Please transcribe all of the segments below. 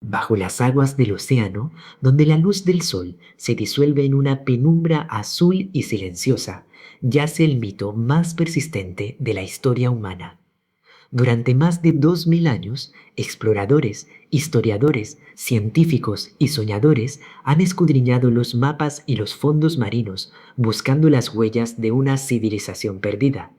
Bajo las aguas del océano, donde la luz del sol se disuelve en una penumbra azul y silenciosa, yace el mito más persistente de la historia humana. Durante más de 2000 años, exploradores, historiadores, científicos y soñadores han escudriñado los mapas y los fondos marinos buscando las huellas de una civilización perdida,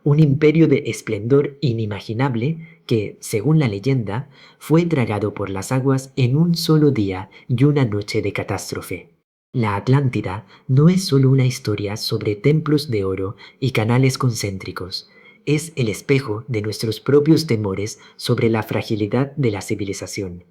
un imperio de esplendor inimaginable que, según la leyenda, fue tragado por las aguas en un solo día y una noche de catástrofe. La Atlántida no es solo una historia sobre templos de oro y canales concéntricos, es el espejo de nuestros propios temores sobre la fragilidad de la civilización.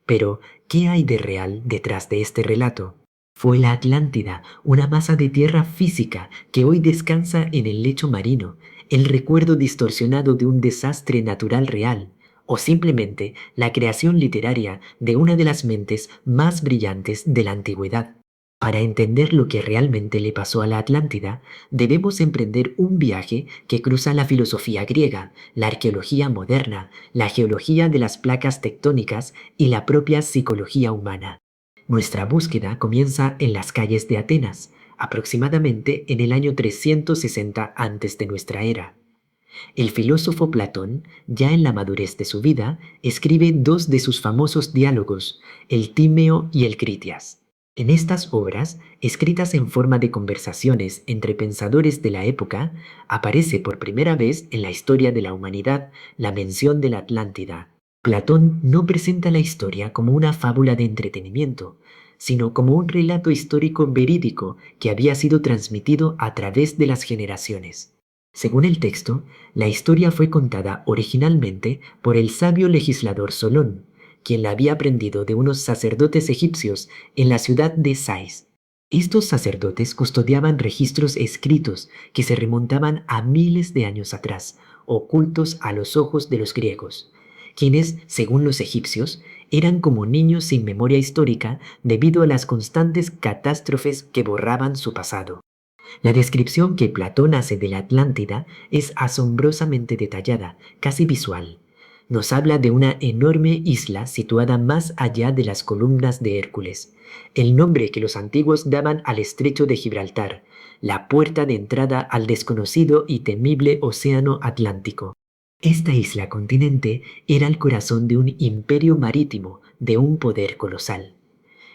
Pero, ¿qué hay de real detrás de este relato? ¿Fue la Atlántida una masa de tierra física que hoy descansa en el lecho marino, el recuerdo distorsionado de un desastre natural real, o simplemente la creación literaria de una de las mentes más brillantes de la antigüedad? Para entender lo que realmente le pasó a la Atlántida, debemos emprender un viaje que cruza la filosofía griega, la arqueología moderna, la geología de las placas tectónicas y la propia psicología humana. Nuestra búsqueda comienza en las calles de Atenas, aproximadamente en el año 360 antes de nuestra era. El filósofo Platón, ya en la madurez de su vida, escribe dos de sus famosos diálogos, el Tímeo y el Critias. En estas obras, escritas en forma de conversaciones entre pensadores de la época, aparece por primera vez en la historia de la humanidad la mención de la Atlántida. Platón no presenta la historia como una fábula de entretenimiento, sino como un relato histórico verídico que había sido transmitido a través de las generaciones. Según el texto, la historia fue contada originalmente por el sabio legislador Solón, quien la había aprendido de unos sacerdotes egipcios en la ciudad de Sais. Estos sacerdotes custodiaban registros escritos que se remontaban a miles de años atrás, ocultos a los ojos de los griegos, quienes, según los egipcios, eran como niños sin memoria histórica debido a las constantes catástrofes que borraban su pasado. La descripción que Platón hace de la Atlántida es asombrosamente detallada, casi visual. Nos habla de una enorme isla situada más allá de las columnas de Hércules, el nombre que los antiguos daban al estrecho de Gibraltar, la puerta de entrada al desconocido y temible océano Atlántico. Esta isla continente era el corazón de un imperio marítimo de un poder colosal.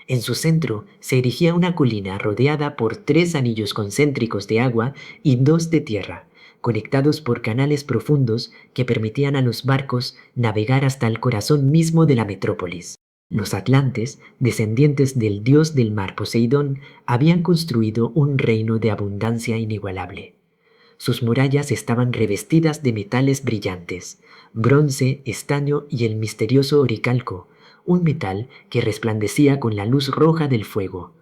En su centro se erigía una colina rodeada por tres anillos concéntricos de agua y dos de tierra, conectados por canales profundos que permitían a los barcos navegar hasta el corazón mismo de la metrópolis. Los atlantes, descendientes del dios del mar Poseidón, habían construido un reino de abundancia inigualable. Sus murallas estaban revestidas de metales brillantes, bronce, estaño y el misterioso oricalco, un metal que resplandecía con la luz roja del fuego.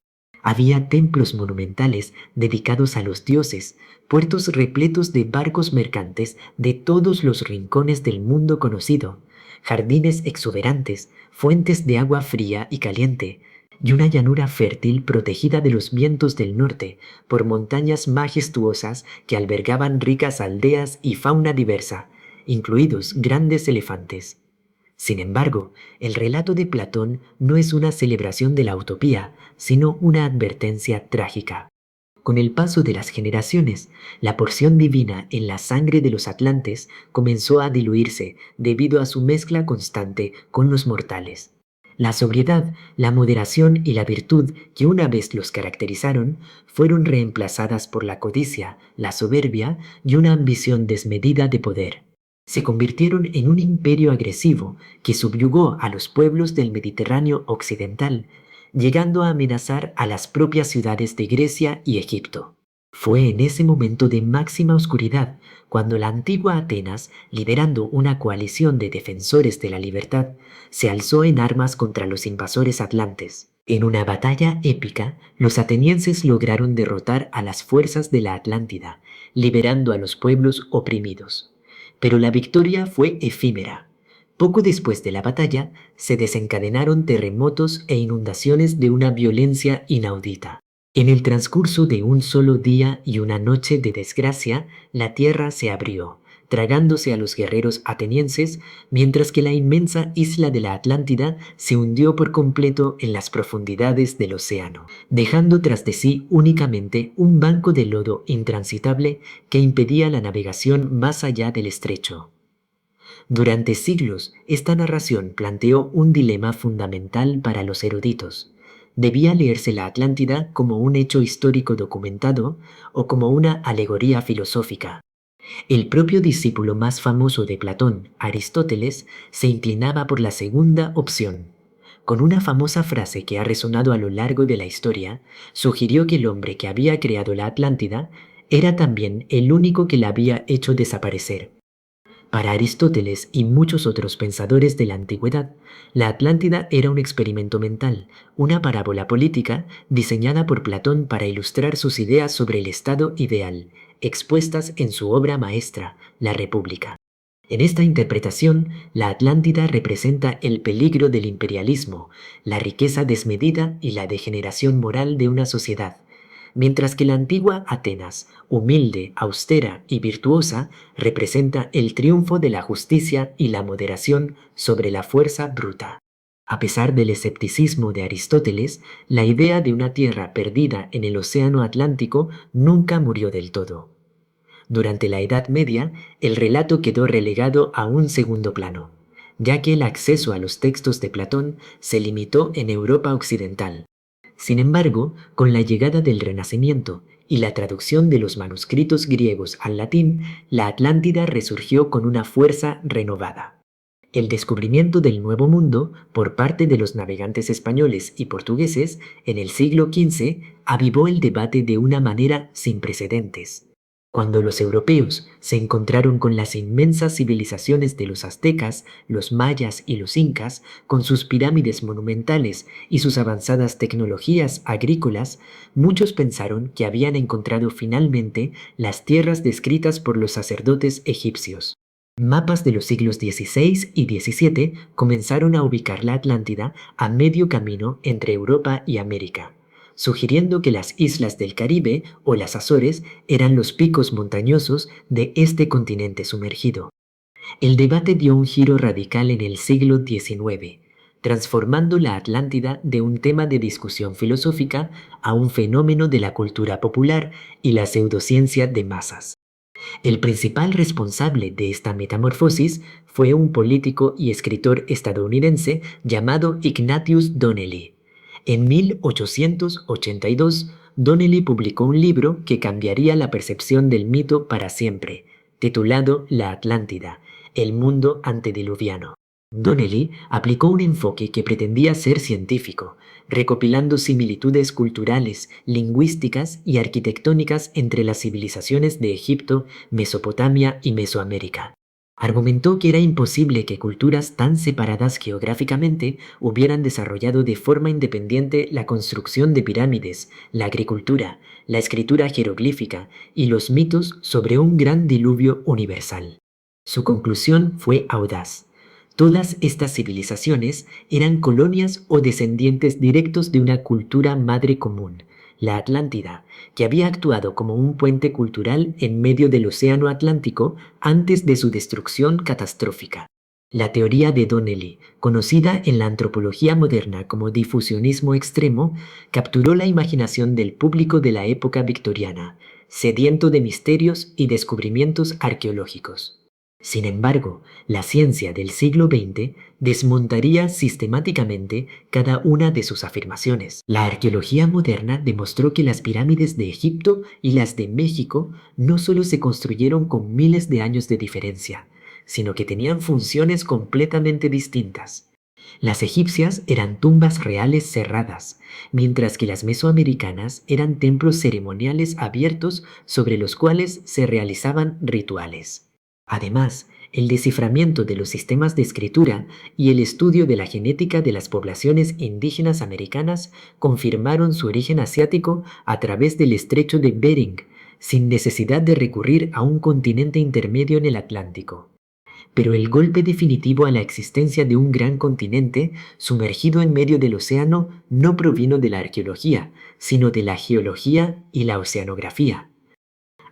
Había templos monumentales dedicados a los dioses, puertos repletos de barcos mercantes de todos los rincones del mundo conocido, jardines exuberantes, fuentes de agua fría y caliente, y una llanura fértil protegida de los vientos del norte por montañas majestuosas que albergaban ricas aldeas y fauna diversa, incluidos grandes elefantes. Sin embargo, el relato de Platón no es una celebración de la utopía, sino una advertencia trágica. Con el paso de las generaciones, la porción divina en la sangre de los atlantes comenzó a diluirse debido a su mezcla constante con los mortales. La sobriedad, la moderación y la virtud que una vez los caracterizaron fueron reemplazadas por la codicia, la soberbia y una ambición desmedida de poder. Se convirtieron en un imperio agresivo que subyugó a los pueblos del Mediterráneo occidental, llegando a amenazar a las propias ciudades de Grecia y Egipto. Fue en ese momento de máxima oscuridad cuando la antigua Atenas, liderando una coalición de defensores de la libertad, se alzó en armas contra los invasores atlantes. En una batalla épica, los atenienses lograron derrotar a las fuerzas de la Atlántida, liberando a los pueblos oprimidos. Pero la victoria fue efímera. Poco después de la batalla, se desencadenaron terremotos e inundaciones de una violencia inaudita. En el transcurso de un solo día y una noche de desgracia, la tierra se abrió, tragándose a los guerreros atenienses, mientras que la inmensa isla de la Atlántida se hundió por completo en las profundidades del océano, dejando tras de sí únicamente un banco de lodo intransitable que impedía la navegación más allá del estrecho. Durante siglos, esta narración planteó un dilema fundamental para los eruditos. ¿Debía leerse la Atlántida como un hecho histórico documentado o como una alegoría filosófica? El propio discípulo más famoso de Platón, Aristóteles, se inclinaba por la segunda opción. Con una famosa frase que ha resonado a lo largo de la historia, sugirió que el hombre que había creado la Atlántida era también el único que la había hecho desaparecer. Para Aristóteles y muchos otros pensadores de la antigüedad, la Atlántida era un experimento mental, una parábola política diseñada por Platón para ilustrar sus ideas sobre el Estado ideal, expuestas en su obra maestra, La República. En esta interpretación, la Atlántida representa el peligro del imperialismo, la riqueza desmedida y la degeneración moral de una sociedad, mientras que la antigua Atenas, humilde, austera y virtuosa, representa el triunfo de la justicia y la moderación sobre la fuerza bruta. A pesar del escepticismo de Aristóteles, la idea de una tierra perdida en el océano Atlántico nunca murió del todo. Durante la Edad Media, el relato quedó relegado a un segundo plano, ya que el acceso a los textos de Platón se limitó en Europa occidental. Sin embargo, con la llegada del Renacimiento y la traducción de los manuscritos griegos al latín, la Atlántida resurgió con una fuerza renovada. El descubrimiento del Nuevo Mundo por parte de los navegantes españoles y portugueses en el siglo XV avivó el debate de una manera sin precedentes. Cuando los europeos se encontraron con las inmensas civilizaciones de los aztecas, los mayas y los incas, con sus pirámides monumentales y sus avanzadas tecnologías agrícolas, muchos pensaron que habían encontrado finalmente las tierras descritas por los sacerdotes egipcios. Mapas de los siglos XVI y XVII comenzaron a ubicar la Atlántida a medio camino entre Europa y América, sugiriendo que las islas del Caribe o las Azores eran los picos montañosos de este continente sumergido. El debate dio un giro radical en el siglo XIX, transformando la Atlántida de un tema de discusión filosófica a un fenómeno de la cultura popular y la pseudociencia de masas. El principal responsable de esta metamorfosis fue un político y escritor estadounidense llamado Ignatius Donnelly. En 1882, Donnelly publicó un libro que cambiaría la percepción del mito para siempre, titulado La Atlántida, el mundo antediluviano. Donnelly aplicó un enfoque que pretendía ser científico, recopilando similitudes culturales, lingüísticas y arquitectónicas entre las civilizaciones de Egipto, Mesopotamia y Mesoamérica. Argumentó que era imposible que culturas tan separadas geográficamente hubieran desarrollado de forma independiente la construcción de pirámides, la agricultura, la escritura jeroglífica y los mitos sobre un gran diluvio universal. Su conclusión fue audaz. Todas estas civilizaciones eran colonias o descendientes directos de una cultura madre común, la Atlántida, que había actuado como un puente cultural en medio del océano Atlántico antes de su destrucción catastrófica. La teoría de Donnelly, conocida en la antropología moderna como difusionismo extremo, capturó la imaginación del público de la época victoriana, sediento de misterios y descubrimientos arqueológicos. Sin embargo, la ciencia del siglo XX desmontaría sistemáticamente cada una de sus afirmaciones. La arqueología moderna demostró que las pirámides de Egipto y las de México no solo se construyeron con miles de años de diferencia, sino que tenían funciones completamente distintas. Las egipcias eran tumbas reales cerradas, mientras que las mesoamericanas eran templos ceremoniales abiertos sobre los cuales se realizaban rituales. Además, el desciframiento de los sistemas de escritura y el estudio de la genética de las poblaciones indígenas americanas confirmaron su origen asiático a través del estrecho de Bering, sin necesidad de recurrir a un continente intermedio en el Atlántico. Pero el golpe definitivo a la existencia de un gran continente sumergido en medio del océano no provino de la arqueología, sino de la geología y la oceanografía.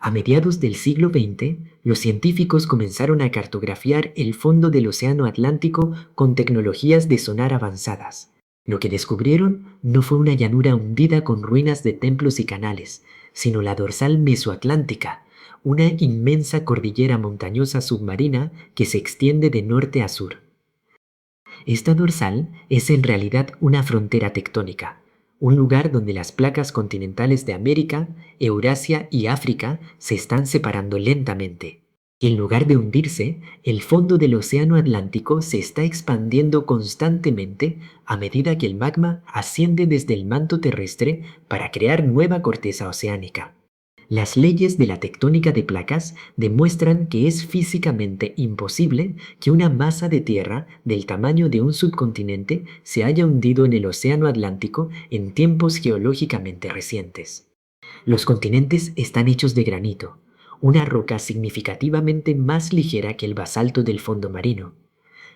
A mediados del siglo XX, los científicos comenzaron a cartografiar el fondo del Océano Atlántico con tecnologías de sonar avanzadas. Lo que descubrieron no fue una llanura hundida con ruinas de templos y canales, sino la dorsal mesoatlántica, una inmensa cordillera montañosa submarina que se extiende de norte a sur. Esta dorsal es en realidad una frontera tectónica, un lugar donde las placas continentales de América, Eurasia y África se están separando lentamente. En lugar de hundirse, el fondo del Océano Atlántico se está expandiendo constantemente a medida que el magma asciende desde el manto terrestre para crear nueva corteza oceánica. Las leyes de la tectónica de placas demuestran que es físicamente imposible que una masa de tierra del tamaño de un subcontinente se haya hundido en el Océano Atlántico en tiempos geológicamente recientes. Los continentes están hechos de granito, una roca significativamente más ligera que el basalto del fondo marino,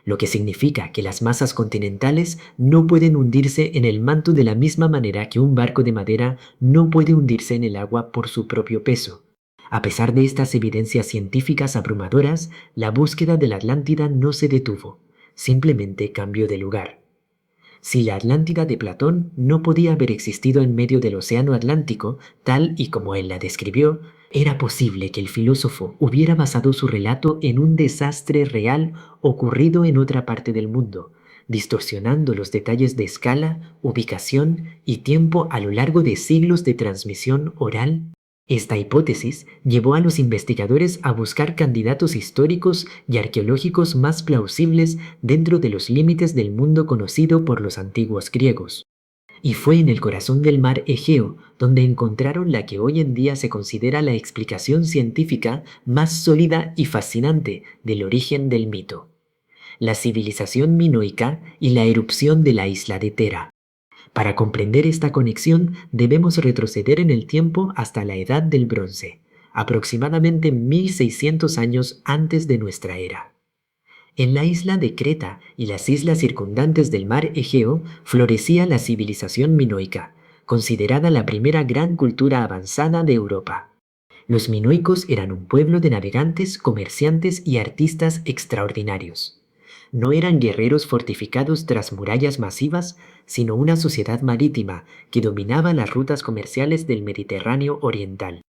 lo que significa que las masas continentales no pueden hundirse en el manto de la misma manera que un barco de madera no puede hundirse en el agua por su propio peso. A pesar de estas evidencias científicas abrumadoras, la búsqueda de la Atlántida no se detuvo, simplemente cambió de lugar. Si la Atlántida de Platón no podía haber existido en medio del Océano Atlántico, tal y como él la describió, era posible que el filósofo hubiera basado su relato en un desastre real ocurrido en otra parte del mundo, distorsionando los detalles de escala, ubicación y tiempo a lo largo de siglos de transmisión oral. Esta hipótesis llevó a los investigadores a buscar candidatos históricos y arqueológicos más plausibles dentro de los límites del mundo conocido por los antiguos griegos. Y fue en el corazón del mar Egeo donde encontraron la que hoy en día se considera la explicación científica más sólida y fascinante del origen del mito: la civilización minoica y la erupción de la isla de Tera. Para comprender esta conexión debemos retroceder en el tiempo hasta la Edad del Bronce, aproximadamente 1600 años antes de nuestra era. En la isla de Creta y las islas circundantes del mar Egeo florecía la civilización minoica, considerada la primera gran cultura avanzada de Europa. Los minoicos eran un pueblo de navegantes, comerciantes y artistas extraordinarios. No eran guerreros fortificados tras murallas masivas, sino una sociedad marítima que dominaba las rutas comerciales del Mediterráneo oriental.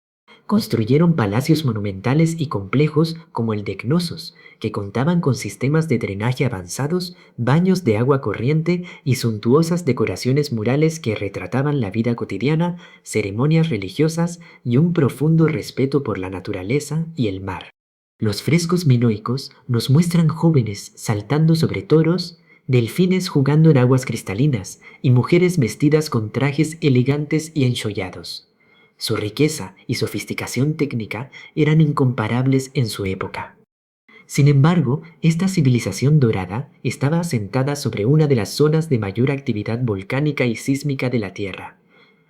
Construyeron palacios monumentales y complejos como el de Cnosos, que contaban con sistemas de drenaje avanzados, baños de agua corriente y suntuosas decoraciones murales que retrataban la vida cotidiana, ceremonias religiosas y un profundo respeto por la naturaleza y el mar. Los frescos minoicos nos muestran jóvenes saltando sobre toros, delfines jugando en aguas cristalinas y mujeres vestidas con trajes elegantes y enjollados. Su riqueza y sofisticación técnica eran incomparables en su época. Sin embargo, esta civilización dorada estaba asentada sobre una de las zonas de mayor actividad volcánica y sísmica de la Tierra.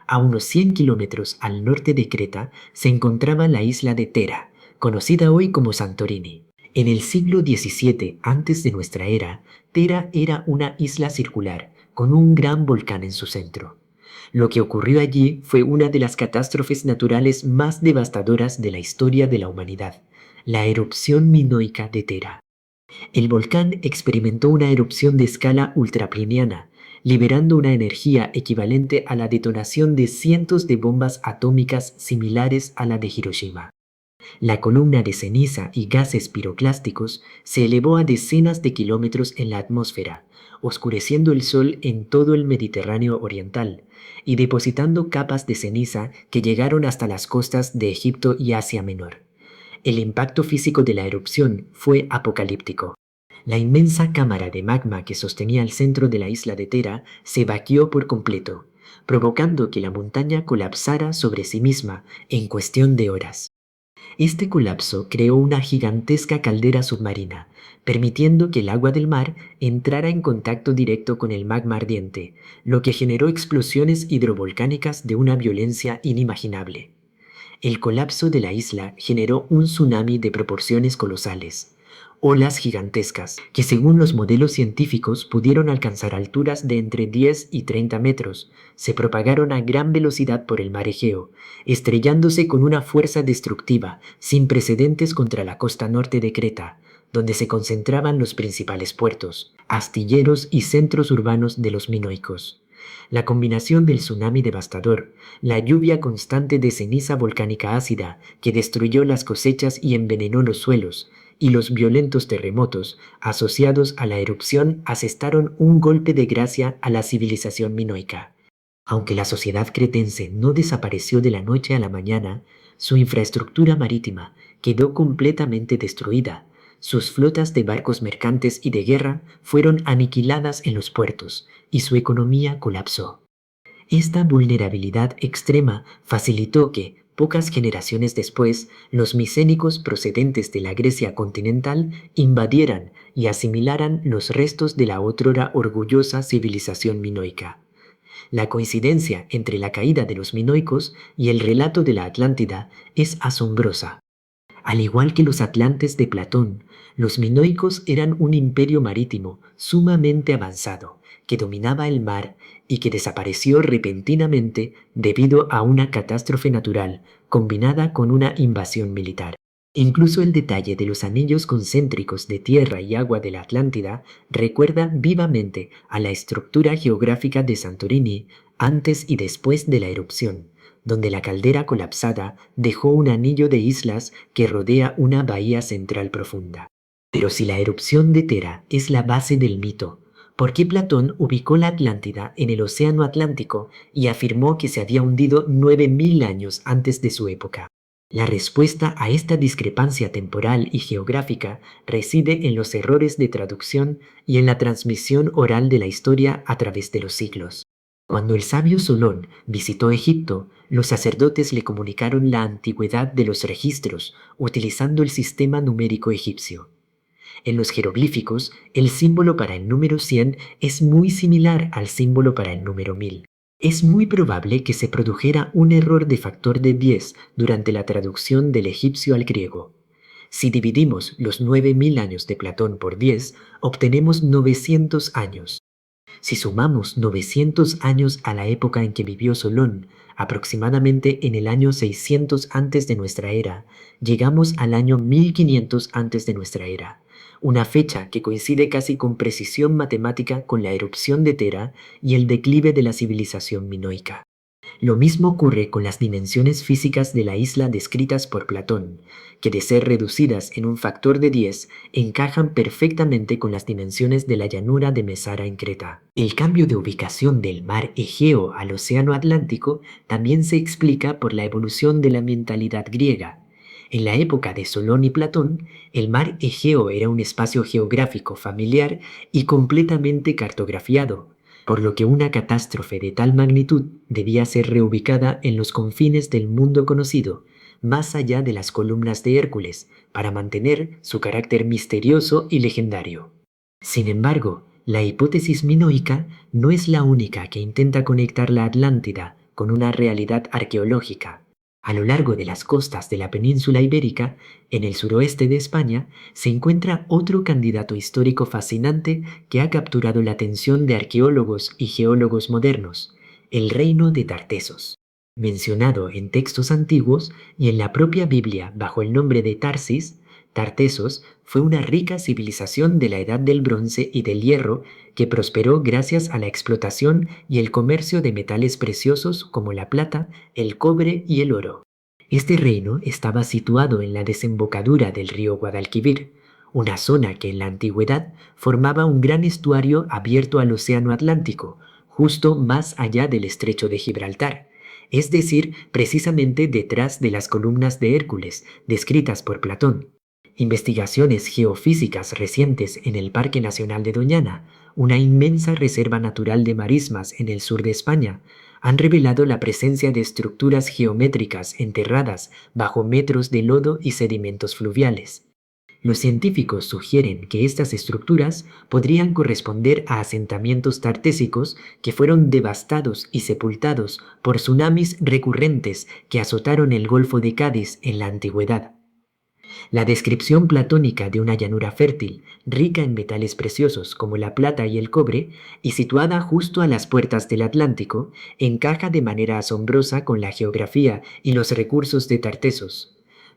A unos 100 kilómetros al norte de Creta se encontraba la isla de Tera, conocida hoy como Santorini. En el siglo XVII antes de nuestra era, Tera era una isla circular, con un gran volcán en su centro. Lo que ocurrió allí fue una de las catástrofes naturales más devastadoras de la historia de la humanidad: la erupción minoica de Tera. El volcán experimentó una erupción de escala ultrapliniana, liberando una energía equivalente a la detonación de cientos de bombas atómicas similares a la de Hiroshima. La columna de ceniza y gases piroclásticos se elevó a decenas de kilómetros en la atmósfera, oscureciendo el sol en todo el Mediterráneo oriental y depositando capas de ceniza que llegaron hasta las costas de Egipto y Asia Menor. El impacto físico de la erupción fue apocalíptico. La inmensa cámara de magma que sostenía el centro de la isla de Tera se vació por completo, provocando que la montaña colapsara sobre sí misma en cuestión de horas. Este colapso creó una gigantesca caldera submarina, permitiendo que el agua del mar entrara en contacto directo con el magma ardiente, lo que generó explosiones hidrovolcánicas de una violencia inimaginable. El colapso de la isla generó un tsunami de proporciones colosales, olas gigantescas, que según los modelos científicos pudieron alcanzar alturas de entre 10 y 30 metros, se propagaron a gran velocidad por el mar Egeo, estrellándose con una fuerza destructiva sin precedentes contra la costa norte de Creta, donde se concentraban los principales puertos, astilleros y centros urbanos de los minoicos. La combinación del tsunami devastador, la lluvia constante de ceniza volcánica ácida que destruyó las cosechas y envenenó los suelos, y los violentos terremotos asociados a la erupción asestaron un golpe de gracia a la civilización minoica. Aunque la sociedad cretense no desapareció de la noche a la mañana, su infraestructura marítima quedó completamente destruida. Sus flotas de barcos mercantes y de guerra fueron aniquiladas en los puertos y su economía colapsó. Esta vulnerabilidad extrema facilitó que, pocas generaciones después, los micénicos procedentes de la Grecia continental invadieran y asimilaran los restos de la otrora orgullosa civilización minoica. La coincidencia entre la caída de los minoicos y el relato de la Atlántida es asombrosa. Al igual que los atlantes de Platón, los minoicos eran un imperio marítimo sumamente avanzado, que dominaba el mar y que desapareció repentinamente debido a una catástrofe natural combinada con una invasión militar. Incluso el detalle de los anillos concéntricos de tierra y agua de la Atlántida recuerda vivamente a la estructura geográfica de Santorini antes y después de la erupción, donde la caldera colapsada dejó un anillo de islas que rodea una bahía central profunda. Pero si la erupción de Tera es la base del mito, ¿por qué Platón ubicó la Atlántida en el Océano Atlántico y afirmó que se había hundido 9000 años antes de su época? La respuesta a esta discrepancia temporal y geográfica reside en los errores de traducción y en la transmisión oral de la historia a través de los siglos. Cuando el sabio Solón visitó Egipto, los sacerdotes le comunicaron la antigüedad de los registros utilizando el sistema numérico egipcio. En los jeroglíficos, el símbolo para el número 100 es muy similar al símbolo para el número 1000. Es muy probable que se produjera un error de factor de 10 durante la traducción del egipcio al griego. Si dividimos los 9000 años de Platón por 10, obtenemos 900 años. Si sumamos 900 años a la época en que vivió Solón, aproximadamente en el año 600 antes de nuestra era, llegamos al año 1500 antes de nuestra era, una fecha que coincide casi con precisión matemática con la erupción de Tera y el declive de la civilización minoica. Lo mismo ocurre con las dimensiones físicas de la isla descritas por Platón, que de ser reducidas en un factor de 10, encajan perfectamente con las dimensiones de la llanura de Mesara en Creta. El cambio de ubicación del mar Egeo al océano Atlántico también se explica por la evolución de la mentalidad griega. En la época de Solón y Platón, el mar Egeo era un espacio geográfico familiar y completamente cartografiado, por lo que una catástrofe de tal magnitud debía ser reubicada en los confines del mundo conocido, más allá de las columnas de Hércules, para mantener su carácter misterioso y legendario. Sin embargo, la hipótesis minoica no es la única que intenta conectar la Atlántida con una realidad arqueológica. A lo largo de las costas de la península ibérica, en el suroeste de España, se encuentra otro candidato histórico fascinante que ha capturado la atención de arqueólogos y geólogos modernos, el reino de Tartesos. Mencionado en textos antiguos y en la propia Biblia bajo el nombre de Tarsis, Tartesos fue una rica civilización de la Edad del Bronce y del Hierro que prosperó gracias a la explotación y el comercio de metales preciosos como la plata, el cobre y el oro. Este reino estaba situado en la desembocadura del río Guadalquivir, una zona que en la antigüedad formaba un gran estuario abierto al océano Atlántico, justo más allá del estrecho de Gibraltar, es decir, precisamente detrás de las columnas de Hércules, descritas por Platón. Investigaciones geofísicas recientes en el Parque Nacional de Doñana, una inmensa reserva natural de marismas en el sur de España, han revelado la presencia de estructuras geométricas enterradas bajo metros de lodo y sedimentos fluviales. Los científicos sugieren que estas estructuras podrían corresponder a asentamientos tartésicos que fueron devastados y sepultados por tsunamis recurrentes que azotaron el Golfo de Cádiz en la antigüedad. La descripción platónica de una llanura fértil, rica en metales preciosos como la plata y el cobre, y situada justo a las puertas del Atlántico, encaja de manera asombrosa con la geografía y los recursos de Tartesos.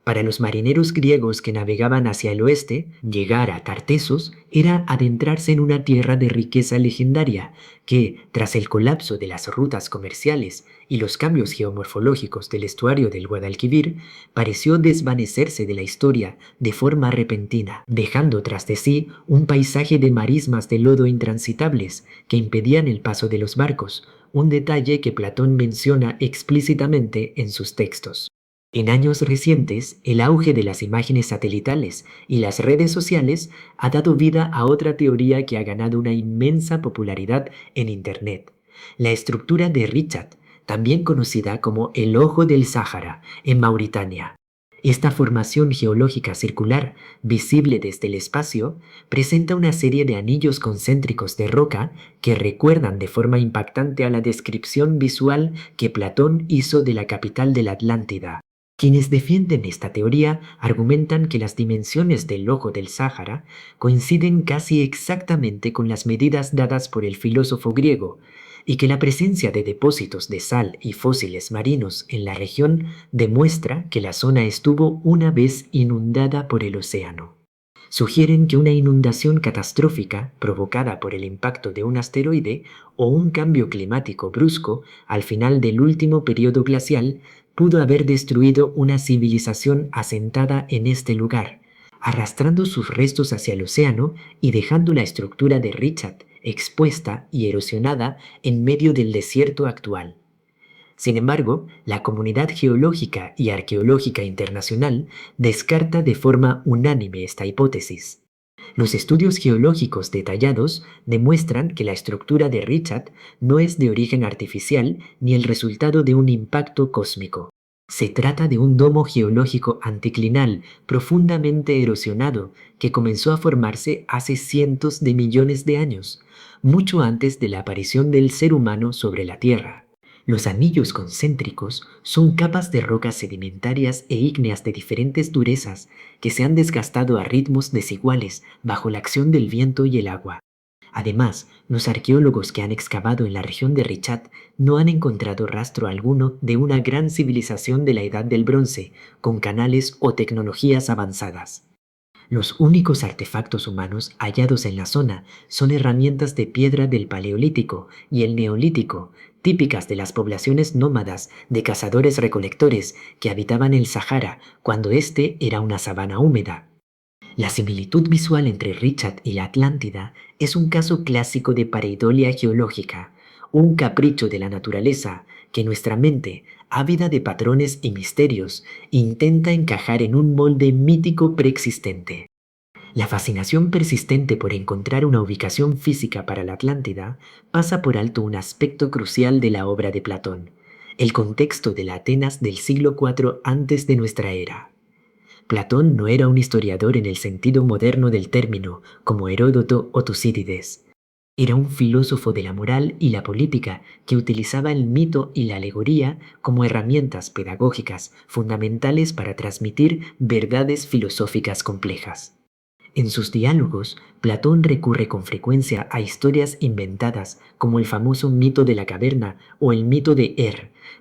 Para los marineros griegos que navegaban hacia el oeste, llegar a Tartesos era adentrarse en una tierra de riqueza legendaria que, tras el colapso de las rutas comerciales y los cambios geomorfológicos del estuario del Guadalquivir, pareció desvanecerse de la historia de forma repentina, dejando tras de sí un paisaje de marismas de lodo intransitables que impedían el paso de los barcos, un detalle que Platón menciona explícitamente en sus textos. En años recientes, el auge de las imágenes satelitales y las redes sociales ha dado vida a otra teoría que ha ganado una inmensa popularidad en Internet: la estructura de Richat, también conocida como el Ojo del Sáhara, en Mauritania. Esta formación geológica circular, visible desde el espacio, presenta una serie de anillos concéntricos de roca que recuerdan de forma impactante a la descripción visual que Platón hizo de la capital de la Atlántida. Quienes defienden esta teoría argumentan que las dimensiones del Ojo del Sáhara coinciden casi exactamente con las medidas dadas por el filósofo griego, y que la presencia de depósitos de sal y fósiles marinos en la región demuestra que la zona estuvo una vez inundada por el océano. Sugieren que una inundación catastrófica provocada por el impacto de un asteroide o un cambio climático brusco al final del último periodo glacial pudo haber destruido una civilización asentada en este lugar, arrastrando sus restos hacia el océano y dejando la estructura de Richat expuesta y erosionada en medio del desierto actual. Sin embargo, la comunidad geológica y arqueológica internacional descarta de forma unánime esta hipótesis. Los estudios geológicos detallados demuestran que la estructura de Richat no es de origen artificial ni el resultado de un impacto cósmico. Se trata de un domo geológico anticlinal profundamente erosionado que comenzó a formarse hace cientos de millones de años, mucho antes de la aparición del ser humano sobre la Tierra. Los anillos concéntricos son capas de rocas sedimentarias e ígneas de diferentes durezas que se han desgastado a ritmos desiguales bajo la acción del viento y el agua. Además, los arqueólogos que han excavado en la región de Richat no han encontrado rastro alguno de una gran civilización de la Edad del Bronce, con canales o tecnologías avanzadas. Los únicos artefactos humanos hallados en la zona son herramientas de piedra del Paleolítico y el Neolítico, típicas de las poblaciones nómadas de cazadores-recolectores que habitaban el Sahara cuando éste era una sabana húmeda. La similitud visual entre Richat y la Atlántida es un caso clásico de pareidolia geológica, un capricho de la naturaleza que nuestra mente, ávida de patrones y misterios, intenta encajar en un molde mítico preexistente. La fascinación persistente por encontrar una ubicación física para la Atlántida pasa por alto un aspecto crucial de la obra de Platón: el contexto de la Atenas del siglo IV antes de nuestra era. Platón no era un historiador en el sentido moderno del término, como Heródoto o Tucídides. Era un filósofo de la moral y la política que utilizaba el mito y la alegoría como herramientas pedagógicas fundamentales para transmitir verdades filosóficas complejas. En sus diálogos, Platón recurre con frecuencia a historias inventadas como el famoso mito de la caverna o el mito de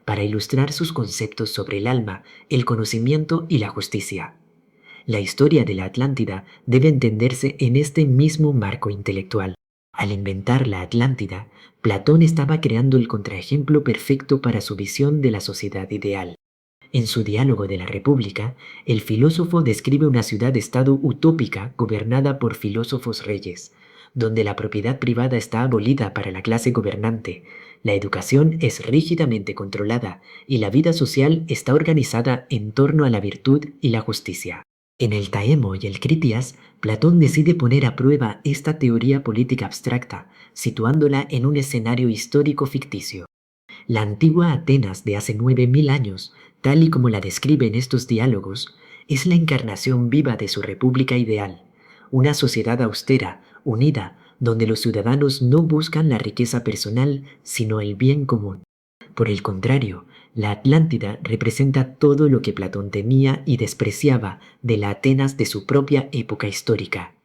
para ilustrar sus conceptos sobre el alma, el conocimiento y la justicia. La historia de la Atlántida debe entenderse en este mismo marco intelectual. Al inventar la Atlántida, Platón estaba creando el contraejemplo perfecto para su visión de la sociedad ideal. En su Diálogo de la República, el filósofo describe una ciudad-estado utópica gobernada por filósofos reyes, donde la propiedad privada está abolida para la clase gobernante, la educación es rígidamente controlada y la vida social está organizada en torno a la virtud y la justicia. En el Taemo y el Critias, Platón decide poner a prueba esta teoría política abstracta, situándola en un escenario histórico ficticio. La antigua Atenas de hace 9000 años, tal y como la describe en estos diálogos, es la encarnación viva de su república ideal, una sociedad austera, unida, donde los ciudadanos no buscan la riqueza personal, sino el bien común. Por el contrario, la Atlántida representa todo lo que Platón temía y despreciaba de la Atenas de su propia época histórica.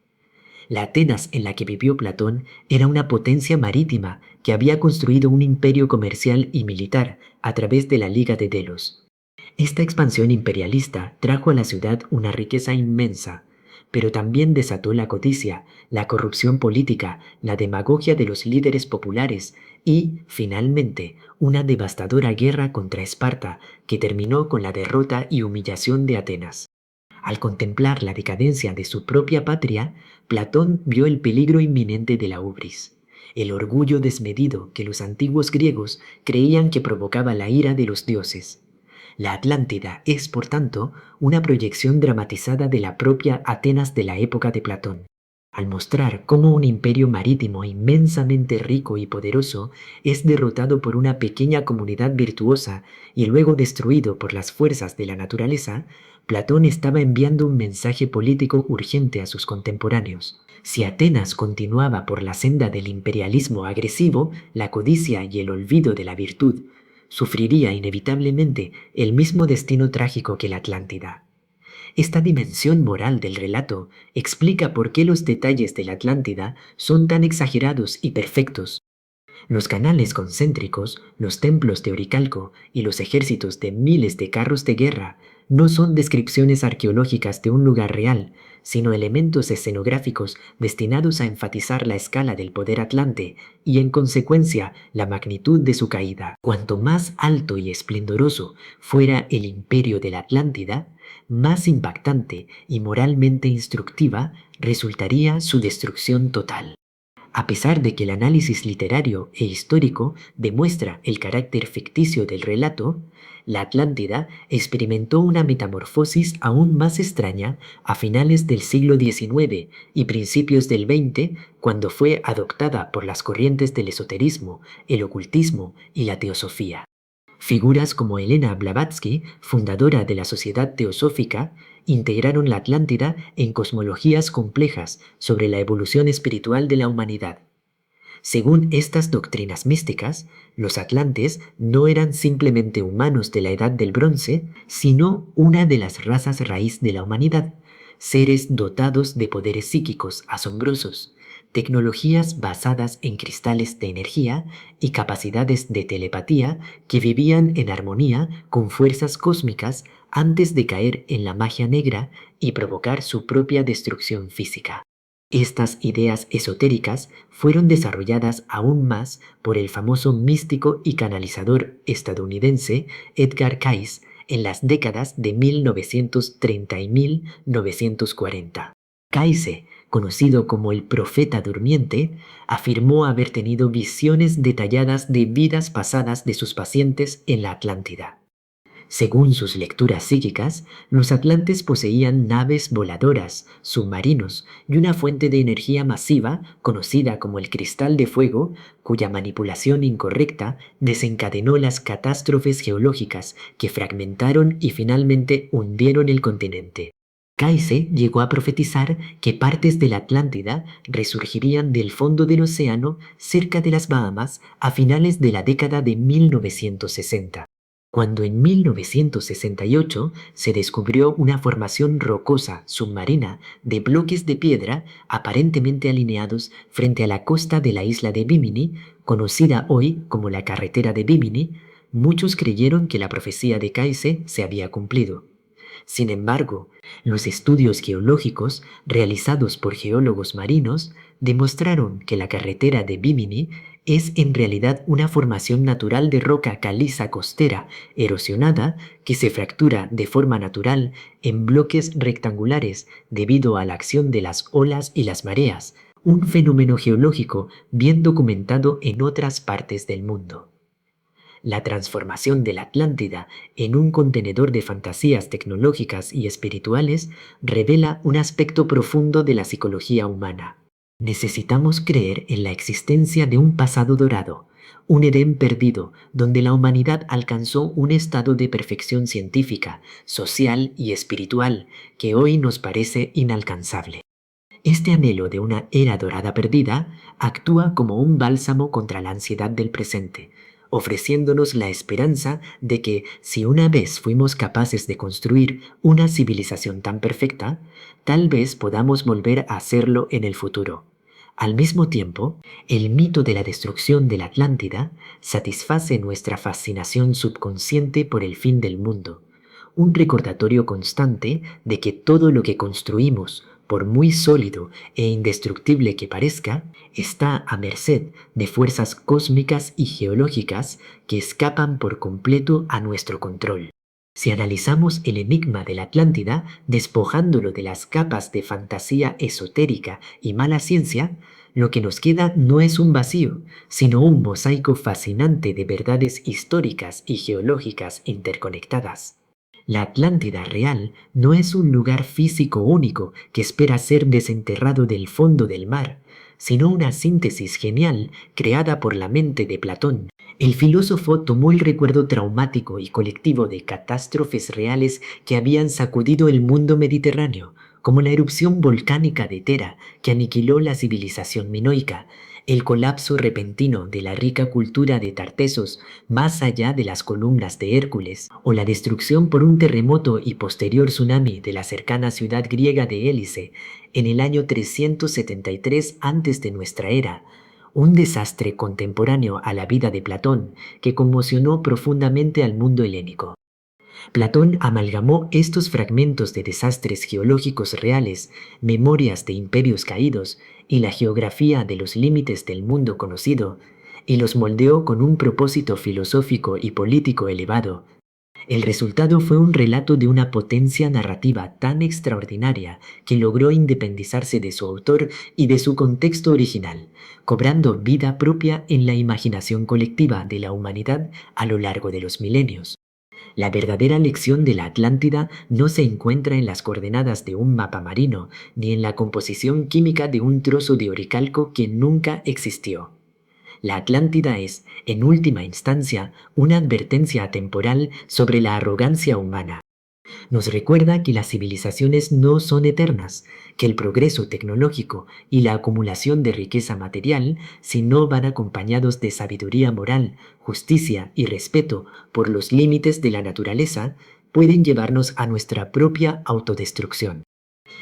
La Atenas en la que vivió Platón era una potencia marítima que había construido un imperio comercial y militar a través de la Liga de Delos. Esta expansión imperialista trajo a la ciudad una riqueza inmensa, pero también desató la codicia, la corrupción política, la demagogia de los líderes populares y, finalmente, una devastadora guerra contra Esparta que terminó con la derrota y humillación de Atenas. Al contemplar la decadencia de su propia patria, Platón vio el peligro inminente de la ubris, el orgullo desmedido que los antiguos griegos creían que provocaba la ira de los dioses. La Atlántida es, por tanto, una proyección dramatizada de la propia Atenas de la época de Platón, al mostrar cómo un imperio marítimo inmensamente rico y poderoso es derrotado por una pequeña comunidad virtuosa y luego destruido por las fuerzas de la naturaleza. Platón estaba enviando un mensaje político urgente a sus contemporáneos. Si Atenas continuaba por la senda del imperialismo agresivo, la codicia y el olvido de la virtud, sufriría inevitablemente el mismo destino trágico que la Atlántida. Esta dimensión moral del relato explica por qué los detalles de la Atlántida son tan exagerados y perfectos. Los canales concéntricos, los templos de Oricalco y los ejércitos de miles de carros de guerra no son descripciones arqueológicas de un lugar real, sino elementos escenográficos destinados a enfatizar la escala del poder atlante y, en consecuencia, la magnitud de su caída. Cuanto más alto y esplendoroso fuera el imperio de la Atlántida, más impactante y moralmente instructiva resultaría su destrucción total. A pesar de que el análisis literario e histórico demuestra el carácter ficticio del relato, la Atlántida experimentó una metamorfosis aún más extraña a finales del siglo XIX y principios del XX, cuando fue adoptada por las corrientes del esoterismo, el ocultismo y la teosofía. Figuras como Elena Blavatsky, fundadora de la Sociedad Teosófica, integraron la Atlántida en cosmologías complejas sobre la evolución espiritual de la humanidad. Según estas doctrinas místicas, los atlantes no eran simplemente humanos de la Edad del Bronce, sino una de las razas raíz de la humanidad, seres dotados de poderes psíquicos asombrosos, tecnologías basadas en cristales de energía y capacidades de telepatía que vivían en armonía con fuerzas cósmicas antes de caer en la magia negra y provocar su propia destrucción física. Estas ideas esotéricas fueron desarrolladas aún más por el famoso místico y canalizador estadounidense Edgar Cayce en las décadas de 1930 y 1940. Cayce, conocido como el profeta durmiente, afirmó haber tenido visiones detalladas de vidas pasadas de sus pacientes en la Atlántida. Según sus lecturas psíquicas, los atlantes poseían naves voladoras, submarinos y una fuente de energía masiva conocida como el cristal de fuego, cuya manipulación incorrecta desencadenó las catástrofes geológicas que fragmentaron y finalmente hundieron el continente. Cayce llegó a profetizar que partes de la Atlántida resurgirían del fondo del océano cerca de las Bahamas a finales de la década de 1960. Cuando en 1968 se descubrió una formación rocosa submarina de bloques de piedra aparentemente alineados frente a la costa de la isla de Bimini, conocida hoy como la carretera de Bimini, muchos creyeron que la profecía de Cayce se había cumplido. Sin embargo, los estudios geológicos realizados por geólogos marinos demostraron que la carretera de Bimini es en realidad una formación natural de roca caliza costera erosionada que se fractura de forma natural en bloques rectangulares debido a la acción de las olas y las mareas, un fenómeno geológico bien documentado en otras partes del mundo. La transformación de la Atlántida en un contenedor de fantasías tecnológicas y espirituales revela un aspecto profundo de la psicología humana. Necesitamos creer en la existencia de un pasado dorado, un Edén perdido, donde la humanidad alcanzó un estado de perfección científica, social y espiritual que hoy nos parece inalcanzable. Este anhelo de una era dorada perdida actúa como un bálsamo contra la ansiedad del presente, ofreciéndonos la esperanza de que si una vez fuimos capaces de construir una civilización tan perfecta, tal vez podamos volver a hacerlo en el futuro. Al mismo tiempo, el mito de la destrucción de la Atlántida satisface nuestra fascinación subconsciente por el fin del mundo, un recordatorio constante de que todo lo que construimos, por muy sólido e indestructible que parezca, está a merced de fuerzas cósmicas y geológicas que escapan por completo a nuestro control. Si analizamos el enigma de la Atlántida, despojándolo de las capas de fantasía esotérica y mala ciencia, lo que nos queda no es un vacío, sino un mosaico fascinante de verdades históricas y geológicas interconectadas. La Atlántida real no es un lugar físico único que espera ser desenterrado del fondo del mar, sino una síntesis genial creada por la mente de Platón. El filósofo tomó el recuerdo traumático y colectivo de catástrofes reales que habían sacudido el mundo mediterráneo, como la erupción volcánica de Tera que aniquiló la civilización minoica, el colapso repentino de la rica cultura de Tartesos más allá de las columnas de Hércules, o la destrucción por un terremoto y posterior tsunami de la cercana ciudad griega de Hélice en el año 373 antes de nuestra era, un desastre contemporáneo a la vida de Platón que conmocionó profundamente al mundo helénico. Platón amalgamó estos fragmentos de desastres geológicos reales, memorias de imperios caídos y la geografía de los límites del mundo conocido, y los moldeó con un propósito filosófico y político elevado. El resultado fue un relato de una potencia narrativa tan extraordinaria que logró independizarse de su autor y de su contexto original, cobrando vida propia en la imaginación colectiva de la humanidad a lo largo de los milenios. La verdadera lección de la Atlántida no se encuentra en las coordenadas de un mapa marino, ni en la composición química de un trozo de oricalco que nunca existió. La Atlántida es, en última instancia, una advertencia atemporal sobre la arrogancia humana. Nos recuerda que las civilizaciones no son eternas, que el progreso tecnológico y la acumulación de riqueza material, si no van acompañados de sabiduría moral, justicia y respeto por los límites de la naturaleza, pueden llevarnos a nuestra propia autodestrucción.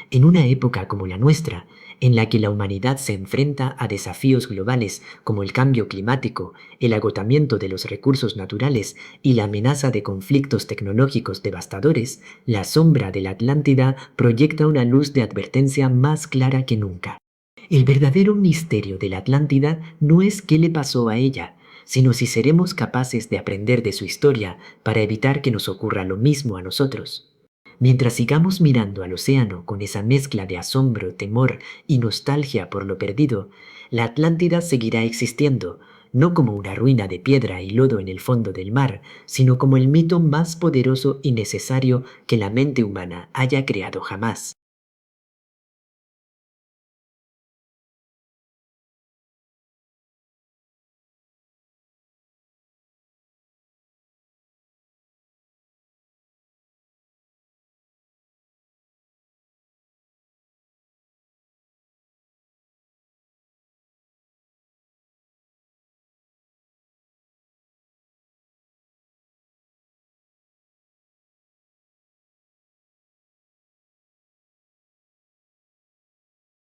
En una época como la nuestra, en la que la humanidad se enfrenta a desafíos globales como el cambio climático, el agotamiento de los recursos naturales y la amenaza de conflictos tecnológicos devastadores, la sombra de la Atlántida proyecta una luz de advertencia más clara que nunca. El verdadero misterio de la Atlántida no es qué le pasó a ella, sino si seremos capaces de aprender de su historia para evitar que nos ocurra lo mismo a nosotros. Mientras sigamos mirando al océano con esa mezcla de asombro, temor y nostalgia por lo perdido, la Atlántida seguirá existiendo, no como una ruina de piedra y lodo en el fondo del mar, sino como el mito más poderoso y necesario que la mente humana haya creado jamás.